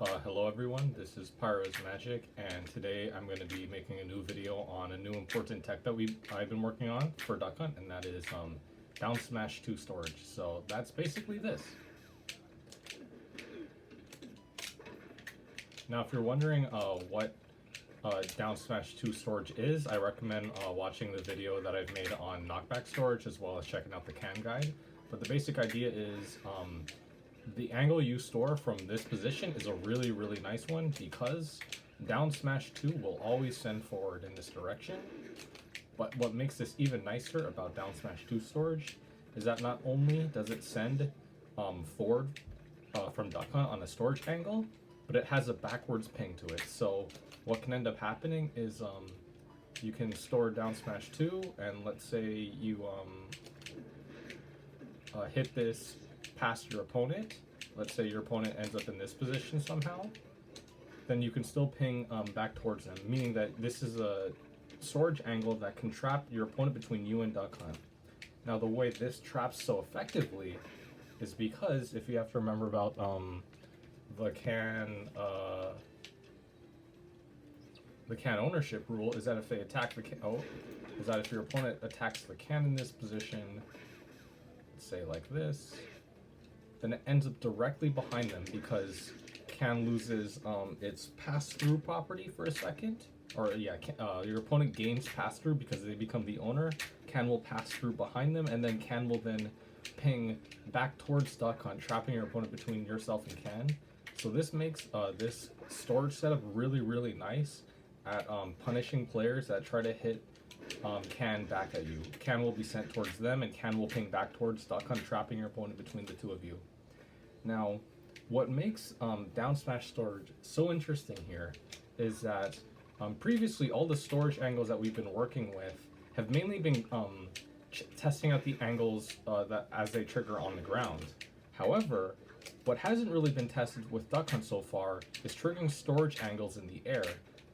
Hello everyone, this is Pyro-is-Magic, and today I'm going to be making a new video on a new important tech that I've been working on for Duck Hunt, and that is down smash 2 storage. So that's basically this. Now if you're wondering what down smash 2 storage is, I recommend watching the video that I've made on knockback storage as well as checking out the can guide. But the basic idea is the angle you store from this position is a really nice one, because down smash 2 will always send forward in this direction. But what makes this even nicer about down smash 2 storage is that not only does it send forward from Duck Hunt on a storage angle, but it has a backwards ping to it. So what can end up happening is you can store down smash 2, and let's say you hit this past your opponent. Let's say your opponent ends up in this position somehow, then you can still ping back towards them, meaning that this is a storage angle that can trap your opponent between you and Duck Hunt. Now the way this traps so effectively is because, if you have to remember about the can ownership rule, is that if they attack the is that if your opponent attacks the can in this position, let's say like this, then it ends up directly behind them, because can loses its pass-through property for a second. Or yeah, your opponent gains pass-through because they become the owner. Can will pass through behind them, and then can will then ping back towards Duck Hunt, trapping your opponent between yourself and can. So this makes this storage setup really nice at punishing players that try to hit can back at you. Can will be sent towards them, and can will ping back towards Duck Hunt, trapping your opponent between the two of you. Now, what makes down smash storage so interesting here is that previously all the storage angles that we've been working with have mainly been testing out the angles that as they trigger on the ground. However, what hasn't really been tested with Duck Hunt so far is triggering storage angles in the air.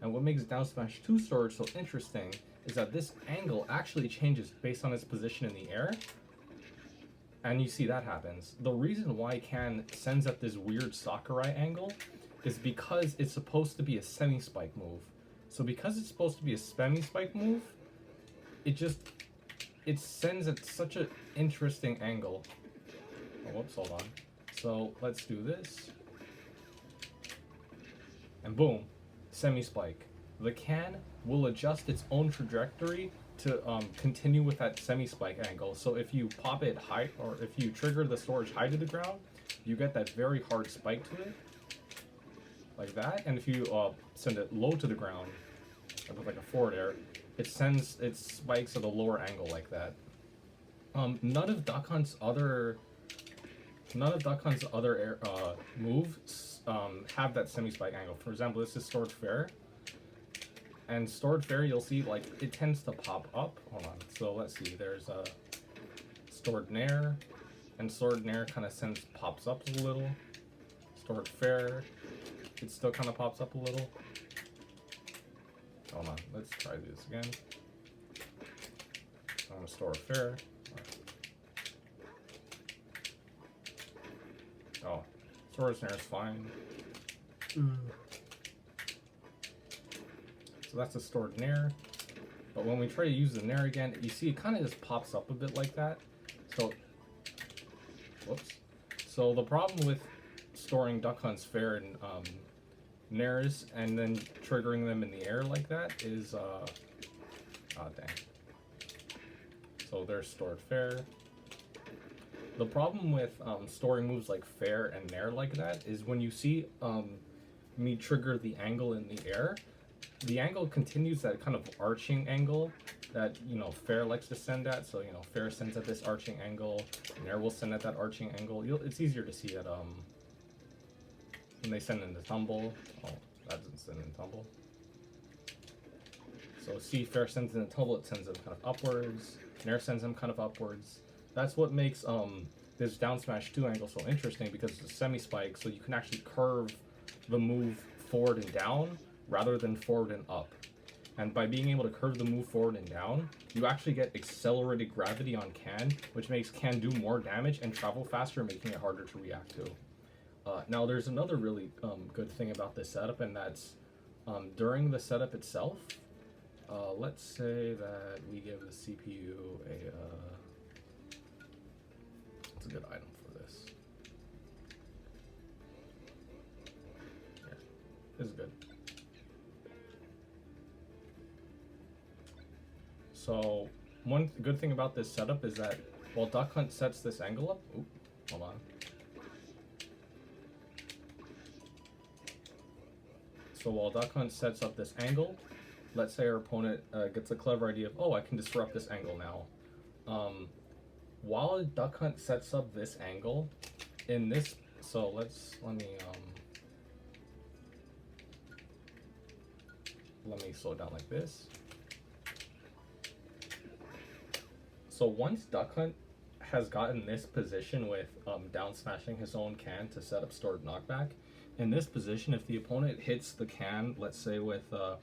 And what makes down smash 2 storage so interesting is that this angle actually changes based on its position in the air. And you see that happens. The reason why can sends at this weird Sakurai angle is because it's supposed to be a semi-spike move. So because it's supposed to be a semi-spike move, it sends at such an interesting angle. Oh, whoops, hold on. So let's do this. And boom, semi-spike. The can will adjust its own trajectory to continue with that semi-spike angle. So if you pop it high, or if you trigger the storage high to the ground, you get that very hard spike to it, like that. And if you send it low to the ground, with like a forward air, it spikes at a lower angle like that. None of Duck Hunt's other air moves have that semi-spike angle. For example, this is Stored Fair. And Stored Fair, you'll see, like, it tends to pop up. Hold on. So let's see. There's a Stored Nair, and Stored Nair kind of pops up a little. Stored Fair, it still kind of pops up a little. Hold on. Let's try this again. I'm gonna Stored Fair. Oh, Stored Nair is fine. So that's a Stored Nair. But when we try to use the Nair again, you see it kind of just pops up a bit like that. So, whoops. So the problem with storing Duck Hunt's Fair and Nairs and then triggering them in the air like that is, oh dang. So there's Stored Fair. The problem with storing moves like Fair and Nair like that is when you see me trigger the angle in the air, the angle continues that kind of arching angle that, you know, Fair likes to send at. So, you know, Fair sends at this arching angle, Nair will send at that arching angle. It's easier to see it when they send in the tumble. Oh, that doesn't send in tumble. So see, Fair sends in the tumble, it sends them kind of upwards. Nair sends them kind of upwards. That's what makes this down smash 2 angle so interesting, because it's a semi-spike, so you can actually curve the move forward and down rather than forward and up. And by being able to curve the move forward and down, you actually get accelerated gravity on can, which makes can do more damage and travel faster, making it harder to react to. Now there's another really good thing about this setup, and that's during the setup itself. Let's say that we give the CPU a it's a good item for this. Yeah, this is good. So one good thing about this setup is that while Duck Hunt sets this angle up, oop, hold on. So while Duck Hunt sets up this angle, let's say our opponent gets a clever idea of, oh, I can disrupt this angle now. While Duck Hunt sets up this angle, in this, so let me slow down like this. So once Duck Hunt has gotten this position with down smashing his own can to set up stored knockback, in this position, if the opponent hits the can, let's say with a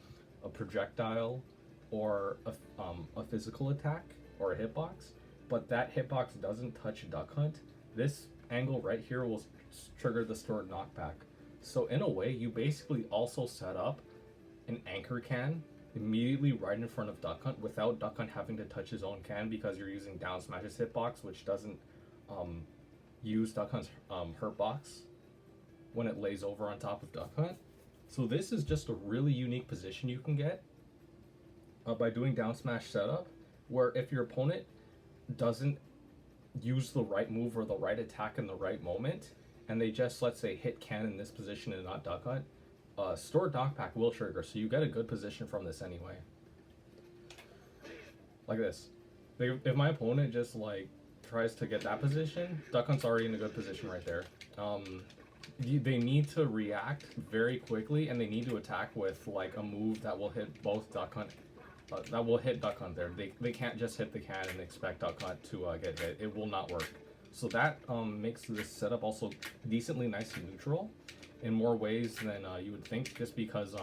projectile or a physical attack or a hitbox, but that hitbox doesn't touch Duck Hunt, this angle right here will trigger the stored knockback. So in a way, you basically also set up an anchor can immediately right in front of Duck Hunt without Duck Hunt having to touch his own can, because you're using down smash's hitbox, which doesn't use Duck Hunt's hurt box when it lays over on top of Duck Hunt. So this is just a really unique position you can get by doing down smash setup, where if your opponent doesn't use the right move or the right attack in the right moment, and they just, let's say, hit can in this position and not Duck Hunt, stored knockback will trigger, so you get a good position from this anyway. Like this. If my opponent just like tries to get that position, Duck Hunt's already in a good position right there. They need to react very quickly, and they need to attack with like a move that will hit both Duck Hunt. That will hit Duck Hunt there. They can't just hit the can and expect Duck Hunt to get hit. It will not work. So that makes this setup also decently nice and neutral in more ways than you would think, just because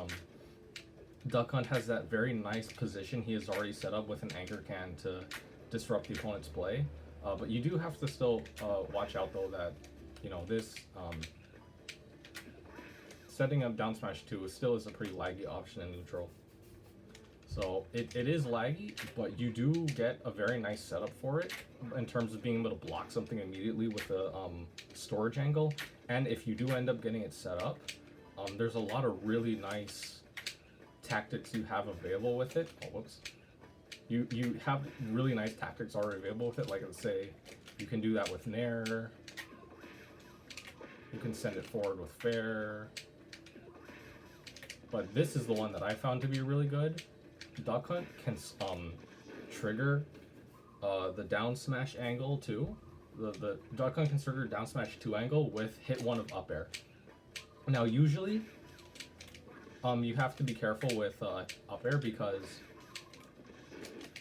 Duck Hunt has that very nice position he has already set up with an anchor can to disrupt the opponent's play. But you do have to still watch out though that, you know, this setting up down smash 2 still is a pretty laggy option in neutral. So it is laggy, but you do get a very nice setup for it in terms of being able to block something immediately with a storage angle. And if you do end up getting it set up, there's a lot of really nice tactics you have available with it. Oh, whoops. You have really nice tactics already available with it. Like, let's say you can do that with Nair. You can send it forward with Fair. But this is the one that I found to be really good. Duck Hunt can trigger the down smash angle too. The Duck Hunt can trigger down smash 2 angle with hit 1 of up air. Now usually you have to be careful with up air because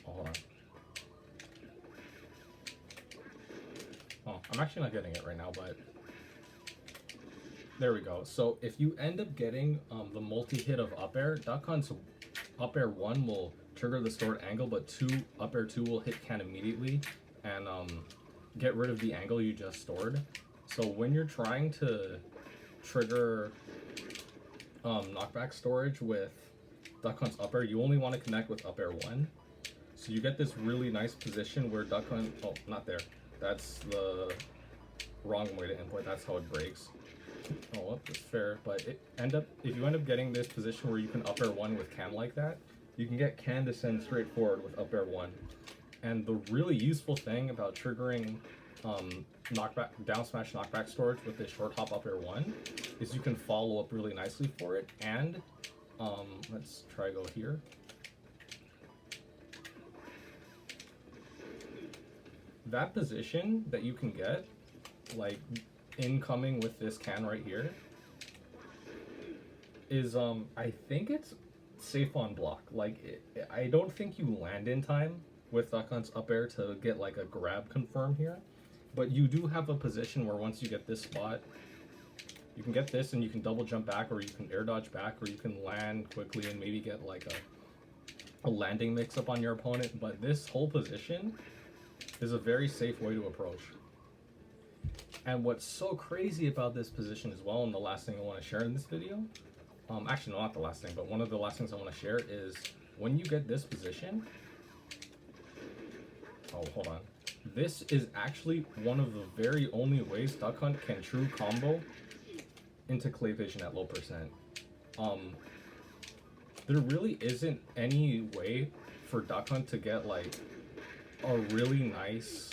hold on. Oh, I'm actually not getting it right now, but there we go. So if you end up getting the multi-hit of up air, Duck Hunt's up air 1 will trigger the stored angle, but up air 2 will hit can immediately and get rid of the angle you just stored. So when you're trying to trigger knockback storage with Duck Hunt's up air, you only want to connect with up air 1. So you get this really nice position where Duck Hunt, oh, not there. That's the wrong way to input. That's how it breaks. Oh, well, that's fair. But if you end up getting this position where you can up air 1 with can like that, you can get can to send straight forward with up air 1. And the really useful thing about triggering knockback down smash knockback storage with this short hop up air 1 is you can follow up really nicely for it. And let's try go here. That position that you can get, like incoming with this can right here, is I think it's safe on block. Like I don't think you land in time with Duck Hunt's up air to get like a grab confirm here, but you do have a position where once you get this spot, you can get this and you can double jump back, or you can air dodge back, or you can land quickly and maybe get like a landing mix up on your opponent. But this whole position is a very safe way to approach. And what's so crazy about this position as well, and the last thing I want to share in this video, actually no, not the last thing, but one of the last things I want to share is when you get this position, oh, hold on. This is actually one of the very only ways Duck Hunt can true combo into Clay Pigeon at low percent. There really isn't any way for Duck Hunt to get like a really nice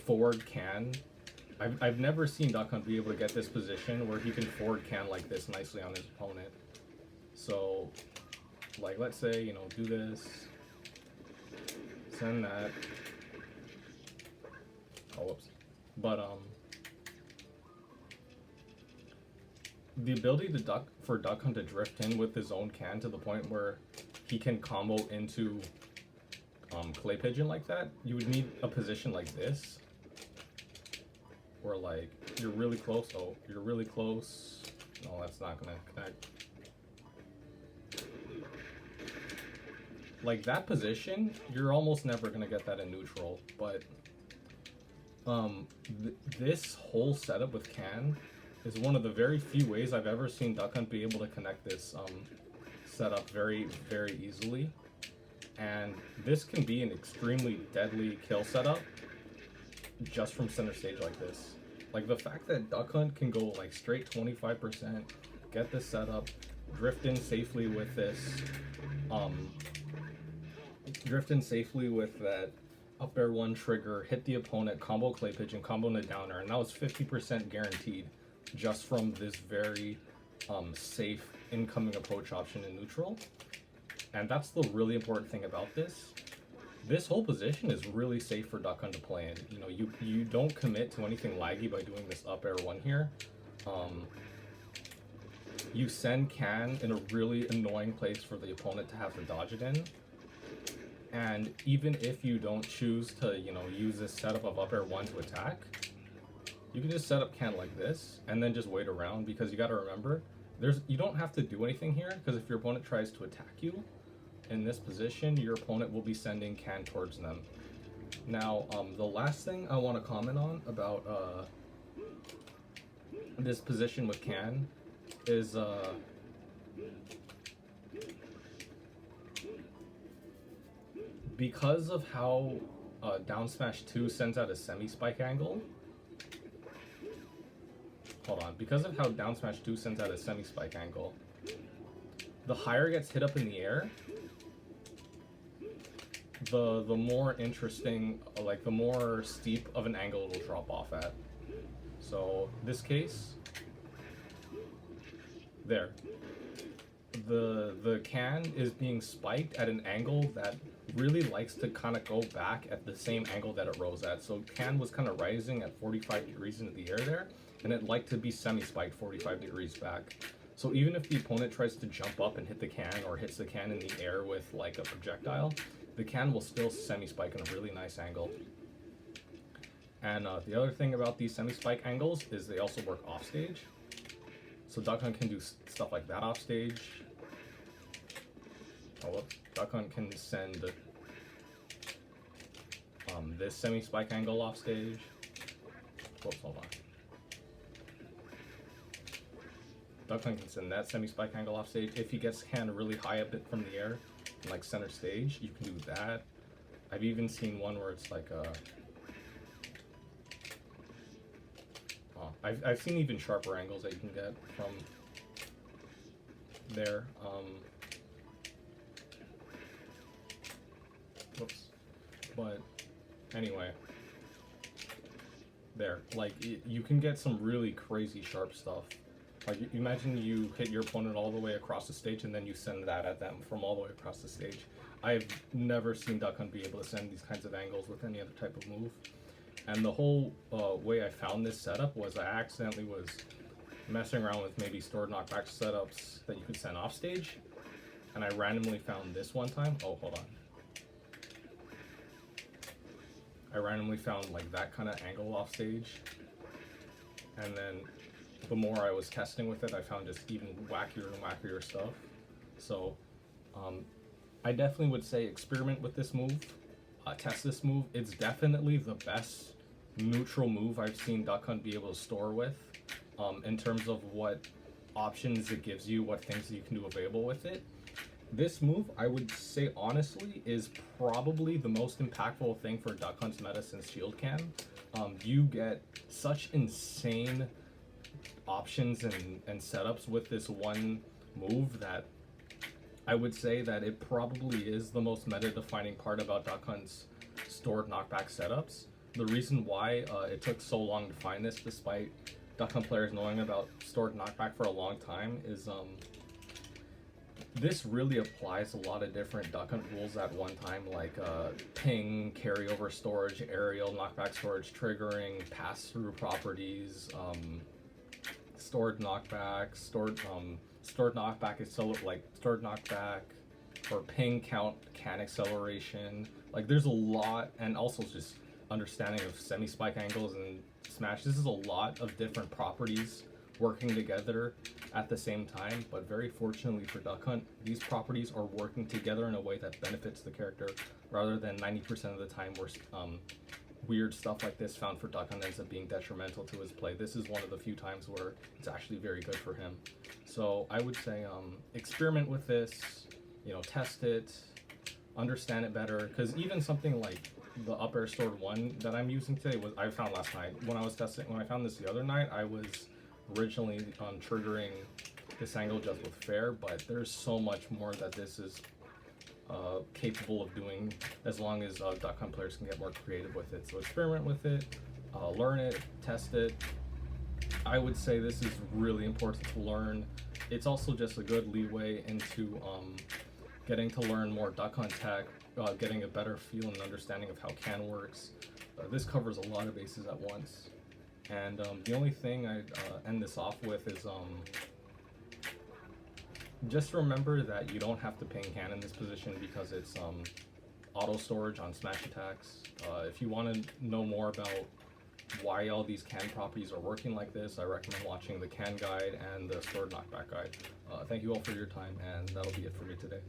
forward can. I've never seen Duck Hunt be able to get this position where he can forward can like this nicely on his opponent. So, like, let's say, you know, do this, send that. Oh, whoops. But the ability to for Duck Hunt to drift in with his own can to the point where he can combo into Clay Pigeon like that, you would need a position like this, where like you're really close. Oh, you're really close. No, that's not gonna connect. Like that position, you're almost never gonna get that in neutral. But this whole setup with can is one of the very few ways I've ever seen Duck Hunt be able to connect this setup very, very easily. And this can be an extremely deadly kill setup just from center stage like this. Like the fact that Duck Hunt can go like straight 25%, get this setup, drift in safely with this, drift in safely with that up air one trigger, hit the opponent, combo Clay Pigeon, combo in a downer, and that was 50% guaranteed just from this very safe incoming approach option in neutral. And that's the really important thing about this. This whole position is really safe for Duck Hunt to play in. You know, you don't commit to anything laggy by doing this up air one here. You send can in a really annoying place for the opponent to have to dodge it in. And even if you don't choose to, you know, use this setup of up air one to attack, you can just set up can like this and then just wait around, because you got to remember, you don't have to do anything here, because if your opponent tries to attack you in this position, your opponent will be sending can towards them. Now, the last thing I want to comment on about this position with can is because of how down smash 2 sends out a semi-spike angle. Hold on. Because of how down smash 2 sends out a semi-spike angle, the higher it gets hit up in the air, the more interesting, like the more steep of an angle it'll drop off at. So this case, there, the can is being spiked at an angle that really likes to kind of go back at the same angle that it rose at. So can was kind of rising at 45 degrees into the air there, and it liked to be semi-spiked 45 degrees back. So even if the opponent tries to jump up and hit the can, or hits the can in the air with like a projectile, the can will still semi-spike in a really nice angle. And the other thing about these semi-spike angles is they also work off stage. So Duck Hunt can do stuff like that off stage. Oh, whoops. Duck Hunt can send this semi-spike angle off stage. Whoops, hold on. Duck Hunt can send that semi-spike angle off stage. If he gets can really high up from the air, like center stage, you can do that. I've even seen one where it's like I've seen even sharper angles that you can get from there. Whoops. But anyway, there, like you can get some really crazy sharp stuff. Like imagine you hit your opponent all the way across the stage and then you send that at them from all the way across the stage. I've never seen Duck Hunt be able to send these kinds of angles with any other type of move. And the whole way I found this setup was I accidentally was messing around with maybe stored knockback setups that you could send off stage, and I randomly found this one time. Oh, hold on. I randomly found like that kind of angle off stage, and then the more I was testing with it, I found just even wackier and wackier stuff. So I definitely would say experiment with this move, test this move. It's definitely the best neutral move I've seen Duck Hunt be able to store with, in terms of what options it gives you, what things you can do available with it. This move, I would say honestly, is probably the most impactful thing for Duck Hunt's meta since Shield Can. You get such insane options and setups with this one move that I would say that it probably is the most meta-defining part about Duck Hunt's stored knockback setups. The reason why it took so long to find this, despite Duck Hunt players knowing about stored knockback for a long time, is this really applies a lot of different Duck Hunt rules at one time, like ping, carryover storage, aerial, knockback storage, triggering, pass-through properties, stored knockback, stored knockback is so like stored knockback, or ping count can acceleration. Like there's a lot, and also just understanding of semi-spike angles and smash. This is a lot of different properties working together at the same time, but very fortunately for Duck Hunt, these properties are working together in a way that benefits the character, rather than 90% of the time where weird stuff like this found for Duck Hunt ends up being detrimental to his play. This is one of the few times where it's actually very good for him. So I would say experiment with this, you know, test it, understand it better, because even something like the up air stored one that I'm using today was I found last night. When I found this the other night, I was originally triggering this angle just with fair, but there's so much more that this is capable of doing, as long as Duck Hunt players can get more creative with it. So experiment with it, learn it, test it. I would say this is really important to learn. It's also just a good leeway into getting to learn more Duck Hunt tech, getting a better feel and understanding of how can works. This covers a lot of bases at once. And the only thing I'd end this off with is just remember that you don't have to ping can in this position, because it's auto storage on smash attacks. If you want to know more about why all these can properties are working like this, I recommend watching the can guide and the stored knockback guide. Thank you all for your time, and that'll be it for me today.